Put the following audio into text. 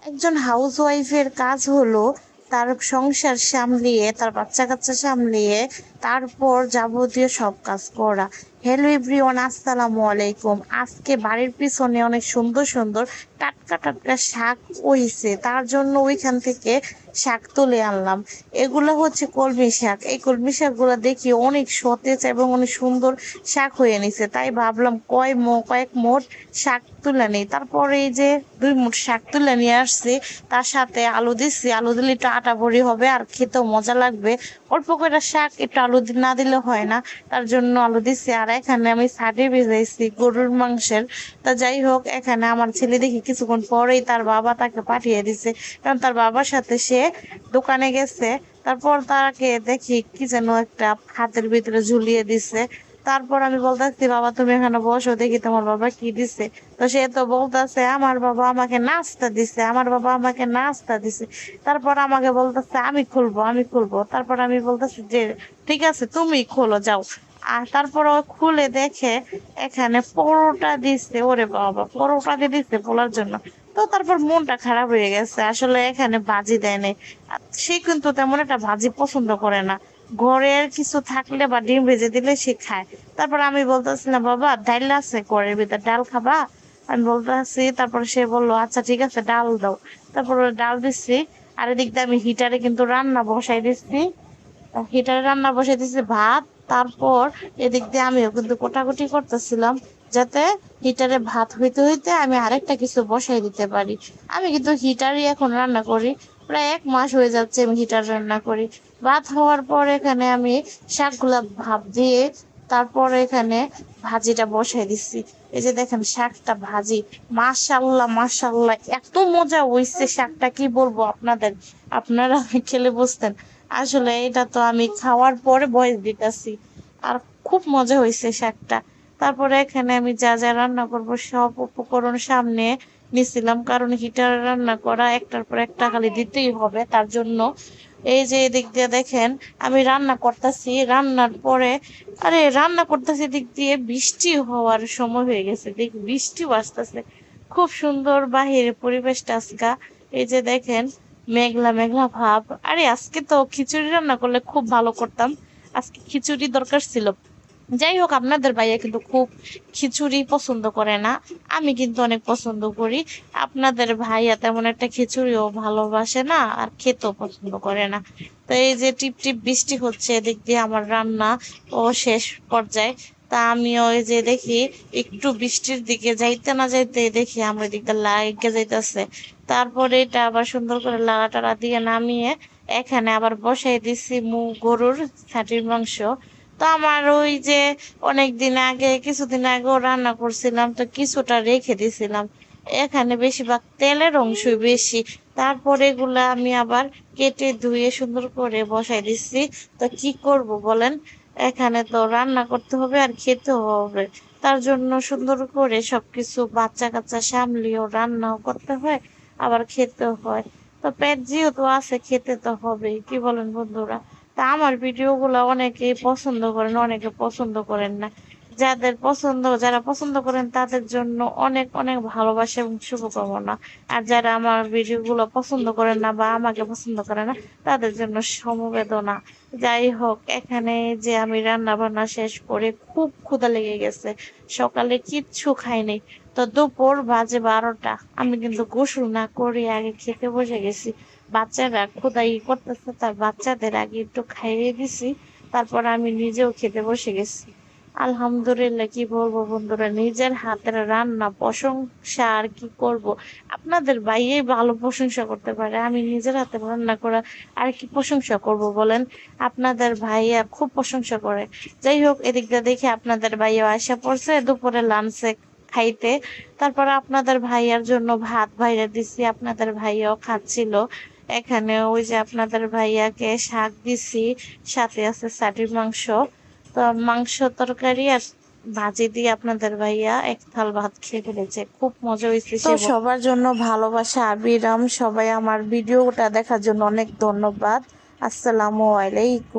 একজন হাউস ওয়াইফের কাজ হলো তার সংসার সামলিয়ে, তার বাচ্চা কাচ্চা সামলিয়ে, তারপর যাবতীয় সব কাজ করা। হ্যালো এভরিওয়ান, আসসালামু আলাইকুম। আজকে বাড়ির পিছনে অনেক সুন্দর সুন্দর টাটকা টাটকা শাক হইছে, তার জন্য ওইখান থেকে শাক তুলে আনলাম। এগুলো হচ্ছে কলমি শাক। এই কলমি শাকগুলো দেখি অনেক সতেজ এবং অনেক সুন্দর শাক হয়ে নিছে, তাই ভাবলাম কয়েক মোট শাক তুলে নিই। তারপরে এই যে 2 মুঠ শাক তুলে নিয়ে আসছি, তার সাথে আলু দিচ্ছি। আলু দিলে একটু আটা ভরি হবে আর খেতেও মজা লাগবে। অল্প করে শাক, একটু আলু না দিলে হয় না, তার জন্য আলু দিচ্ছি। আর এখানে আমি ছাড়ে ভেজাইছি গরুর মাংসের। তা যাই হোক, এখানে আমার ছেলে দেখি কিছুক্ষণ পরেই তার বাবা তাকে পাঠিয়ে দিছে, কারণ তার বাবার সাথে সে দোকানে গেছে। তারপর তাকে দেখি কি যেন একটা হাতের ভিতরে ঝুলিয়ে দিছে। তারপর আমি বলতেছি, বাবা তুমি এখানে বসো, দেখি তোমার বাবা কি দিছে। তো সে তো বলতেছে, আমার বাবা আমাকে নাস্তা দিছে, আমার বাবা আমাকে নাস্তা দিছে। তারপর আমাকে বলতেছে আমি খুলবো। তারপর আমি বলতেছি যে ঠিক আছে তুমি খোলো, যাও। আর তারপর ও খুলে দেখে এখানে পরোটা দিচ্ছে। ওরে বাবা, পরোটা দিয়ে দিচ্ছে বলার জন্য। তো তারপর মনটা খারাপ হয়ে গেছে, আসলে এখানে ভাজি দেয় নাই। আর সে কিন্তু তেমন একটা ভাজি পছন্দ করে না। ঘরের কিছু থাকলে বা ডিম ভেজে দিলে সে খায়। তারপর আমি বলতেছিলাম, বাবা ডাল আছে ঘরের ভিতর, ডাল খাবা? আমি বলতেছি। তারপর সে বললো আচ্ছা ঠিক আছে ডাল দাও। তারপর ডাল দিচ্ছি। আর এদিক দিয়ে আমি হিটারে কিন্তু রান্না বসাই দিচ্ছি। হিটারে রান্না বসাই দিচ্ছি ভাত। তারপর এদিক দিয়ে আমিও কিন্তু কোটাকুটি করতেছিলাম, যাতে হিটারে ভাত হইতে হইতে আমি আরেকটা কিছু বসাই দিতে পারি। আমি কিন্তু হিটারই এখন রান্না করি। প্রায় 1 মাস হয়ে যাচ্ছে আমি হিটার রান্না করি। ভাত হওয়ার পর এখানে আমি শাকগুলা ভাপ দিয়ে, তারপর এখানে ভাজিটা বসাই দিচ্ছি। এই যে দেখেন শাকটা ভাজি, মাশাল্লাহ মাশাল্লাহ, এত মজা হইছে শাকটা, কি বলবো আপনাদের, আপনারা খেলে বুঝতেন। আসলে এটা তো আমি খাওয়ার পরে বয়স দিতেছি। আর খুব মজা হয়েছে শাকটা। তারপরে এখানে আমি যা যা রান্না করব সব উপকরণ সামনে নিছিলাম, কারণ হিটারে রান্না করা একটার পর একটা খালি দিতেই হবে, তার জন্য। এই যে এদিক দিয়ে দেখেন আমি রান্না করতেছি, রান্নার পরে রান্না করতেছি দিক দিয়ে বৃষ্টি হওয়ার সময় হয়ে গেছে, দেখ বৃষ্টিও আসতেছে। খুব সুন্দর বাহিরের পরিবেশটা আজকা। এই যে দেখেন মেঘলা মেঘলা ভাব। আজকে তো খিচুড়ি রান্না করলে খুব ভালো করতাম, আজকে খিচুড়ি দরকার ছিল। যাই হোক, আপনাদের ভাইয়া কিন্তু খুব খিচুড়ি পছন্দ করে না, আমি কিন্তু অনেক পছন্দ করি। আপনাদের ভাইয়া তেমন একটা খিচুড়িও ভালোবাসে না আর খেতেও পছন্দ করে না। তো এই যে টিপ টিপ বৃষ্টি হচ্ছে, এদিক দিয়ে আমার রান্না ও শেষ পর্যায়ে। তা আমিও ওই যে দেখি একটু বৃষ্টির দিকে যাইতে না যাইতে দেখি আমার দিকটা লাগে যাইতেছে। তারপরে এটা আবার সুন্দর করে লাড়া টাড়া দিয়ে নামিয়ে এখানে আবার বসাই দিছি গরুর খাঁটির মাংস। তো আমার ওই যে অনেক দিন আগে, কিছুদিন আগেও রান্না করছিলাম, তো কিছুটা রেখে দিছিলাম। এখানে বেশিরভাগ তেলের অংশই বেশি। তারপরে এগুলা আমি আবার কেটে ধুয়ে সুন্দর করে বসাই দিচ্ছি। তো কি করব বলেন, এখানে তো রান্না করতে হবে আর খেতেও হবে, তার জন্য সুন্দর করে সবকিছু বাচ্চা কাচ্চা সামলিয়েও রান্নাও করতে হয়, আবার খেতেও হয়। তো পেট যেহেতু আছে, খেতে তো হবেই, কি বলেন বন্ধুরা? তা আমার ভিডিও গুলা অনেকেই পছন্দ করেন, অনেকে পছন্দ করেন না। যারা পছন্দ করেন তাদের জন্য অনেক অনেক ভালোবাসা এবং শুভকামনা। আর যারা আমার ভিডিও গুলো পছন্দ করেন না বা আমাকে পছন্দ করে না, তাদের জন্য সমবেদনা। যাই হোক, এখানে যে আমি রান্না বান্না শেষ করে খুব ক্ষুধা লেগে গেছে, সকালে কিচ্ছু খাইনি। তো দুপুর বাজে 12টা, আমি কিন্তু গোসল না করে আগে খেতে বসে গেছি। বাচ্চারা খোদাই করতেছে, তার বাচ্চাদের আগে একটু খাইয়ে দিছি, তারপর আমি নিজেও খেতে বসে গেছি। আলহামদুলিল্লাহ, কি বলবো বন্ধুরা, নিজের হাতের রান্না প্রশংসা আর কি করব। আপনাদের ভাইয়াই ভালো প্রশংসা করতে পারে, আমি নিজের হাতে রান্না করা আর কি প্রশংসা করব বলেন? আপনাদের ভাইয়া খুব প্রশংসা করে। যাই হোক, এদিকটা দেখে আপনাদের ভাইয়া আসা পড়ছে দুপুরে লাঞ্চে খাইতে। তারপরে আপনাদের ভাইয়ার জন্য ভাত বাইরে দিছি, আপনাদের ভাইয়াও খাচ্ছিল। এখানে ওই যে আপনাদের ভাইয়াকে শাক দিছি, সাথে আছে ছাটির মাংস। তো মাংস তরকারি আর ভাজি দিয়ে আপনাদের ভাইয়া 1 থাল ভাত খেয়ে ফেলেছে, খুব মজা হয়েছে। তো সবার জন্য ভালোবাসা আবিরাম, সবাই আমার ভিডিওটা দেখার জন্য অনেক ধন্যবাদ। আসসালামু আলাইকুম।